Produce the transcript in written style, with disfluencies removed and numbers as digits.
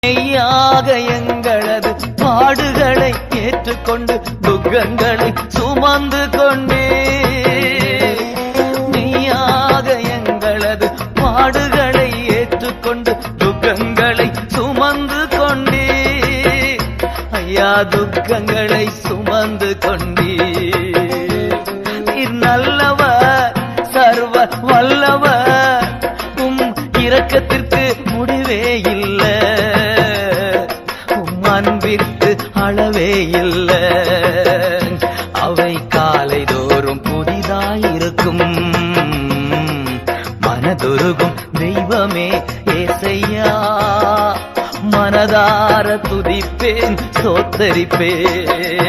மெய்யாக எங்களது பாடுகளை ஏற்றுக்கொண்டு துக்கங்களை சுமந்து கொண்டே மெய்யாக எங்களது பாடுகளை ஏற்றுக்கொண்டு துக்கங்களை சுமந்து கொண்டே ஐயா துக்கங்களை சுமந்து கொண்டே நீர் நல்லவர் சர்வ வல்லவர் உம் இரக்கத்திற்கு முடிவே இல்லை அன்பிற்கு அளவே இல்லை அவை காலை தோறும் புதிதாயிருக்கும் மனதுருகும் தெய்வமே ஏசையா மனதார துதிப்பேன் சோத்தரிப்பேன்